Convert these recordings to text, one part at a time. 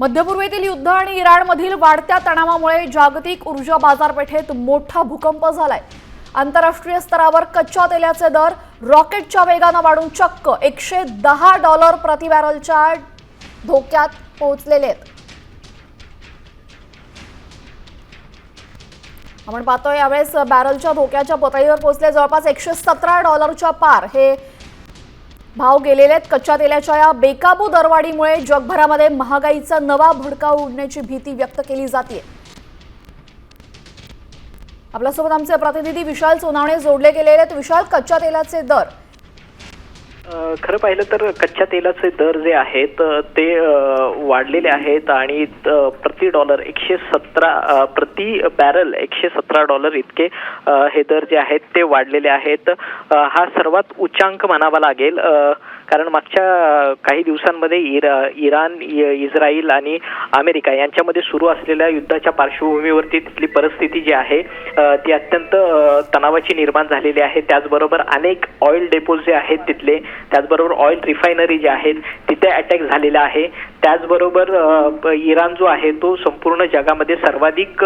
मध्यपूर्वेतील युद्ध आणि इराणमधील वाढत्या तणावामुळे जागतिक ऊर्जा बाजारपेठेत मोठा भूकंप झालाय। आंतरराष्ट्रीय स्तरावर कच्च्या तेलाचे दर रॉकेटच्या वेगाने वाढून चक्क $110 प्रति बॅरलच्या धोक्यात पोहोचलेले आहेत। आपण पाहतोय यावेळेस बॅरलच्या धोक्याच्या पातळीवर पोहोचले, जवळपास $117च्या पार हे भाव गेलेले आहेत। कच्च्या तेलाच्या या बेकाबू दरवाढीमुळे जगभरामध्ये महागाईचा नवा भडका उडण्याची भीती व्यक्त केली जाते। आपल्यासोबत आमचे प्रतिनिधी विशाल सोनावणे जोडले गेलेले आहेत। विशाल, कच्च्या तेलाचे दर खरं पाहिलं तर कच्च्या तेलाचे दर जे आहेत ते वाढलेले आहेत आणि प्रति डॉलर 117 प्रति बॅरल $117 इतके हे दर जे आहेत ते वाढलेले आहेत। हा सर्वात उच्चांक म्हणावा लागेल, कारण मागच्या काही दिवसांमध्ये इराण, इस्रायल आणि अमेरिका यांच्यामध्ये सुरू असलेल्या युद्धाच्या पार्श्वभूमीवरती तिथली परिस्थिती जी आहे ती अत्यंत तणावाची निर्माण झालेली आहे। त्याचबरोबर अनेक ऑइल डेपोज जे आहेत तिथले, त्याचबरोबर ऑइल रिफायनरी जे आहेत तिथे अटॅक झालेला आहे। त्याचबरोबर इराण जो आहे तो संपूर्ण जगामध्ये सर्वाधिक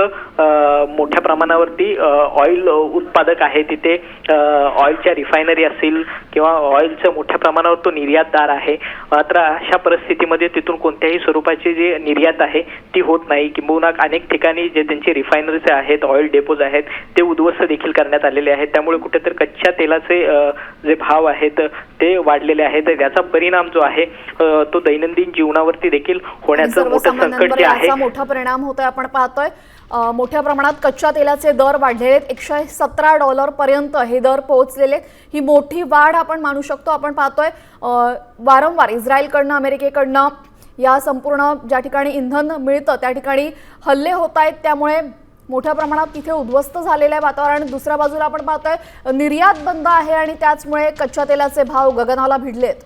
मोठ्या प्रमाणावरती ऑइल उत्पादक आहे। तिथे ऑइलच्या रिफायनरी असतील किंवा ऑइलचं मोठ्या प्रमाणावर तो निर्यातदार आहे। मात्र अशा परिस्थितीमध्ये तिथून कोणत्याही स्वरूपाची जी निर्यात आहे ती होत नाही, किंबहुना अनेक ठिकाणी जे त्यांचे रिफायनरीज आहेत, ऑइल डेपोज आहेत ते उद्ध्वस्त देखील करण्यात आलेले आहेत। त्यामुळे कुठेतरी कच्च्या तेलाचे जे भाव आहेत ते वाढलेले आहेत। याचा परिणाम जो आहे तो दैनंदिन जीवनावरती देखील होण्याचं मोठं संकट जे आहे, मोठा परिणाम होतोय। आपण पाहतोय मोठ्या प्रमाणात कच्च्या तेलाचे दर वाढलेले आहेत, $117 पर्यंत हे दर पोहोचलेले। ही मोठी वाढ आपण मानू शकतो। आपण पाहतोय वारंवार इस्रायलकडनं, अमेरिकेकडनं या संपूर्ण ज्या ठिकाणी इंधन मिळतं त्या ठिकाणी हल्ले होत आहेत, त्यामुळे मोठ्या प्रमाणात तिथे उद्ध्वस्त झालेलं आहे वातावरण। दुसऱ्या बाजूला आपण पाहतोय निर्यात बंद आहे आणि त्याचमुळे कच्च्या तेलाचे भाव गगनाला भिडलेत।